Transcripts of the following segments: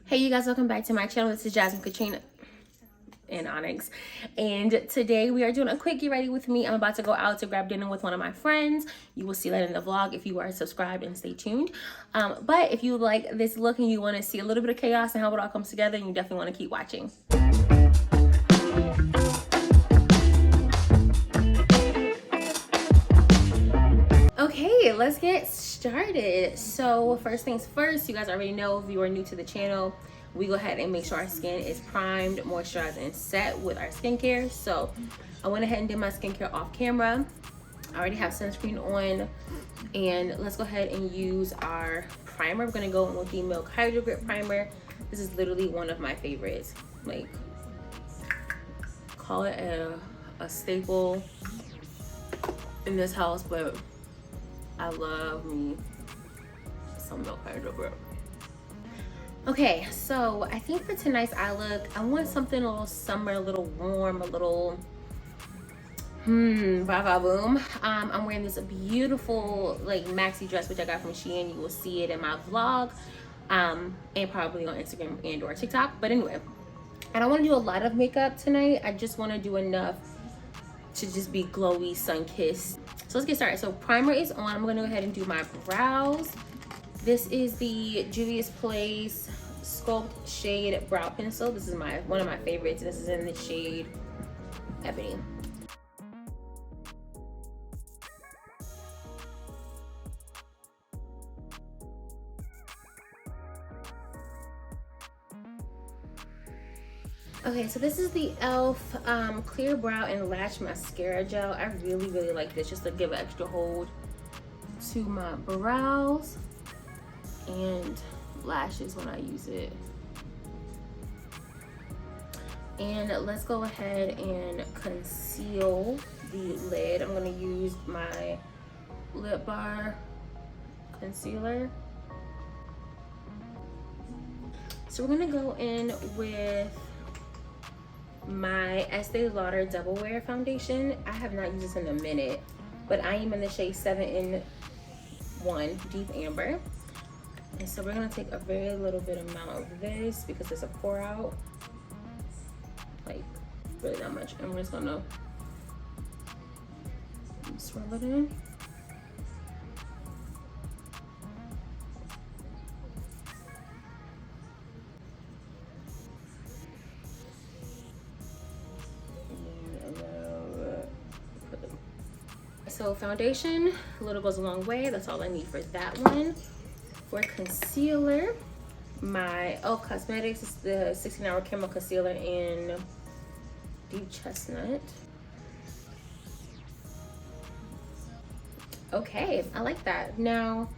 Hey you guys, welcome back to my channel. This is Jasmine Katrina and Onyx, and today we are doing a quick get ready with me. I'm about to go out to grab dinner with one of my friends. You will see that in the vlog if you are subscribed and stay tuned. But if you like this look and you want to see a little bit of chaos and how it all comes together, you definitely want to keep watching. Okay, let's get started. So first things first, you guys already know, if you are new to the channel, we go ahead and make sure our skin is primed, moisturized, and set with our skincare. So I went ahead and did my skincare off camera. I already have sunscreen on, and let's go ahead and use our primer. We're gonna go in with the Milk Hydro Grip Primer. This is literally one of my favorites. Like, call it a staple in this house, but I love me some Milk Hydro Grip. Okay, so I think for tonight's eye look, I want something a little summer, a little warm, a little boom. I'm wearing this beautiful like maxi dress which I got from Shein. You will see it in my vlog, and probably on Instagram and or TikTok. But anyway, I don't want to do a lot of makeup tonight. I just want to do enough to just be glowy, sun-kissed. So let's get started. So primer is on. I'm gonna go ahead and do my brows. This is the Juvia's Place Sculpt Shade Brow Pencil. This is one of my favorites. This is in the shade Ebony. Okay, so this is the e.l.f. Clear Brow and Lash Mascara Gel. I really like this, just to give an extra hold to my brows and lashes when I use it. And let's go ahead and conceal the lid. I'm gonna use my Lip Bar concealer. So we're gonna go in with my Estee Lauder Double Wear Foundation. I have not used this in a minute, but I am in the shade 7 in 1 Deep Amber. And so we're gonna take a very little bit amount of this because it's a pour out, like really not much, and we're just gonna swirl it in. So foundation, a little goes a long way. That's all I need for that one. For concealer, my e.l.f. Cosmetics is the 16-Hour Camo Concealer in Deep Chestnut. Okay, I like that. Now,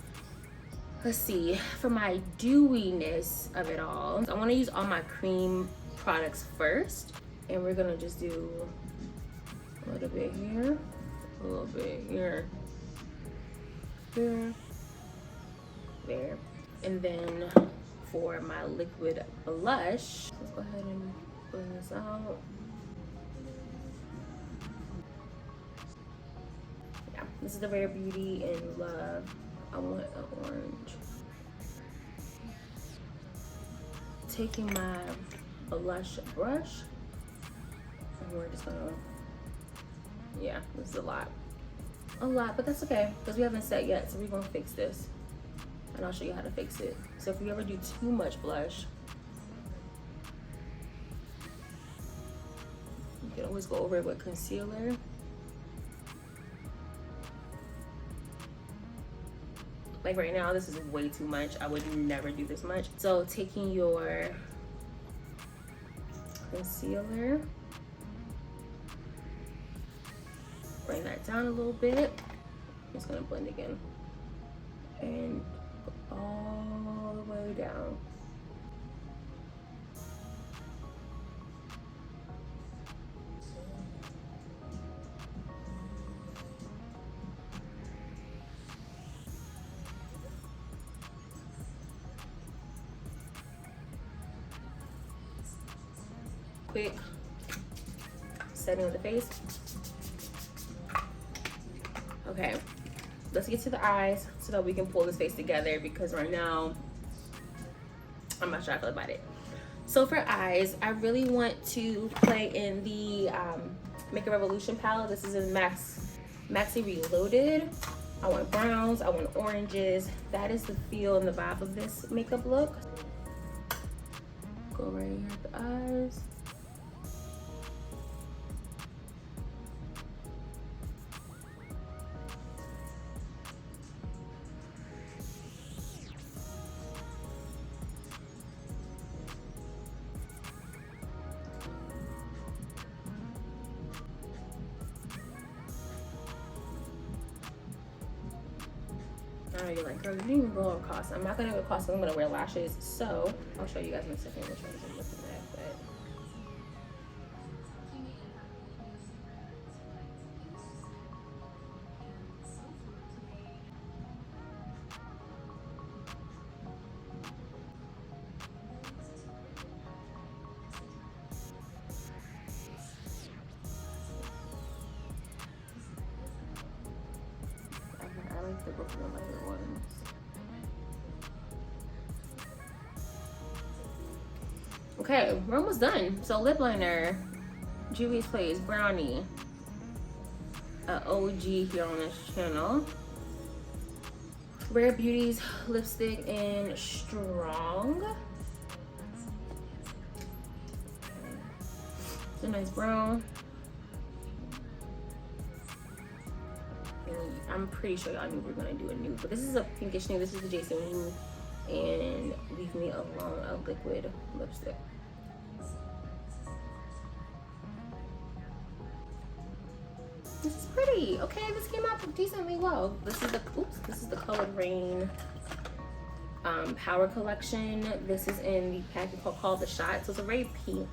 let's see, for my dewiness of it all, I want to use all my cream products first. And we're gonna just do a little bit here, a little bit here, here, there. And then for my liquid blush, let's go ahead and bring this out. Yeah, this is the Rare Beauty in Love. I want an orange. Taking my blush brush, and we're just gonna, yeah, this is a lot, but that's okay because we haven't set yet, so we're gonna fix this. And I'll show you how to fix it. So if you ever do too much blush, you can always go over it with concealer. Like right now, this is way too much. I would never do this much. So taking your concealer, bring that down a little bit. I'm just gonna blend again. And all the way down. Quick setting of the face. Okay, let's get to the eyes so that we can pull this face together, because right now I'm not sure how I feel about it. So for eyes, I really want to play in the Make a Revolution palette. This is in Maxi Reloaded. I want browns, I want oranges. That is the feel and the vibe of this makeup look. Go right here at the eyes. I know you're like, girl, you didn't even go across. I'm not gonna go across, I'm gonna wear lashes. So I'll show you guys in a second which ones I'm looking at. But I like the both of the lighter ones. Okay, we're almost done. So lip liner, Juvia's Place Brownie, OG here on this channel. Rare Beauty's lipstick in Strong. It's a nice brown. And I'm pretty sure y'all knew we were gonna do a nude, but this is a pinkish nude. This is the JASMINE and Leave Me Alone, a liquid lipstick. This is pretty. Okay, this came out decently well. This is the Colored Rain Power Collection. This is in the package called The Shot. So it's a very pink,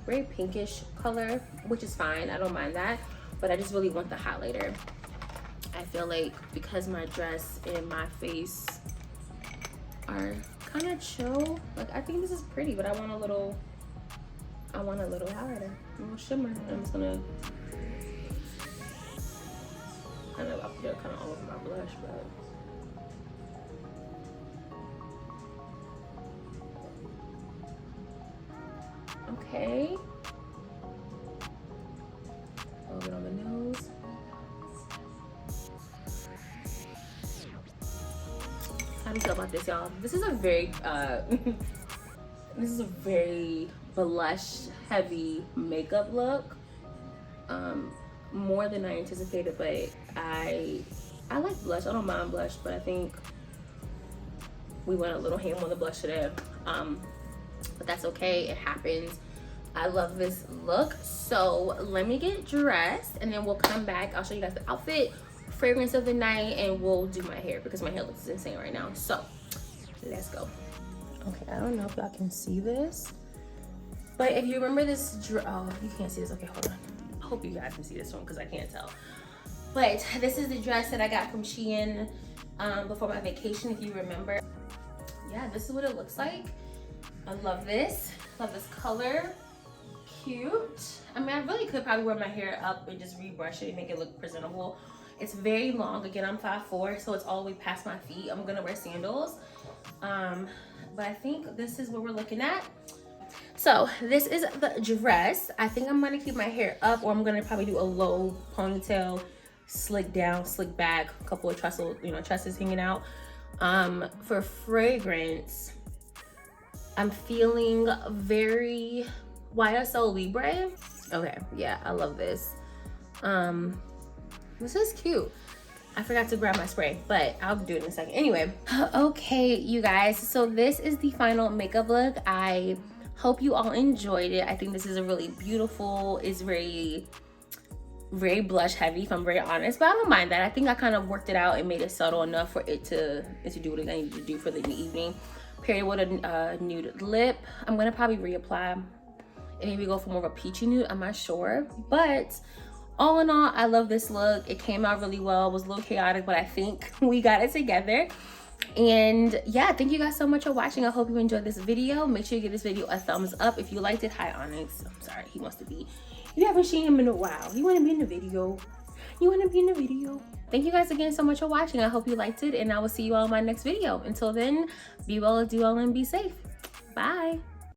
very pinkish color, which is fine. I don't mind that, but I just really want the highlighter. I feel like because my dress and my face are kind of chill, like I think this is pretty, but I want a little highlighter, a little shimmer. I'm just gonna kind of up here, kind of all over my blush, but okay. A little bit on the nose. How do you feel about this, y'all? This is a very this is a very blush heavy makeup look. More than I anticipated, but I like blush. I don't mind blush, but I think we went a little ham on the blush today. But that's okay, it happens. I love this look. So let me get dressed and then we'll come back. I'll show you guys the outfit, fragrance of the night, and we'll do my hair because my hair looks insane right now. So let's go. Okay, I don't know if y'all can see this, but if you remember this oh, you can't see this. Okay, hold on. I hope you guys can see this one because I can't tell. But this is the dress that I got from Shein before my vacation, if you remember. Yeah, this is what it looks like. I love this. Love this color. Cute. I mean, I really could probably wear my hair up and just rebrush it and make it look presentable. It's very long. Again, I'm 5'4", so it's all the way past my feet. I'm gonna wear sandals. But I think this is what we're looking at. So this is the dress. I think I'm gonna keep my hair up, or I'm gonna probably do a low ponytail, slick down, slick back, a couple of tresses hanging out. For fragrance, I'm feeling very YSL Libre. Okay, yeah, I love this. This is cute. I forgot to grab my spray, but I'll do it in a second. Anyway, okay, you guys, so this is the final makeup look. I hope you all enjoyed it. I think this is a really beautiful, it's very blush heavy, if I'm very honest, but I don't mind that. I think I kind of worked it out and made it subtle enough for it to do what I needed to do for the evening. Paired with a nude lip. I'm gonna probably reapply and maybe go for more of a peachy nude, I'm not sure. But all in all, I love this look. It came out really well. It was a little chaotic, but I think we got it together. And yeah, thank you guys so much for watching. I hope you enjoyed this video. Make sure you give this video a thumbs up if you liked it. Hi Onyx, I'm sorry, he wants to be, you haven't seen him in a while. You want to be in the video? You want to be in the video? thank you guys again so much for watching. I hope you liked it, and I will see you all in my next video. Until then, be well, do well, and be safe. Bye.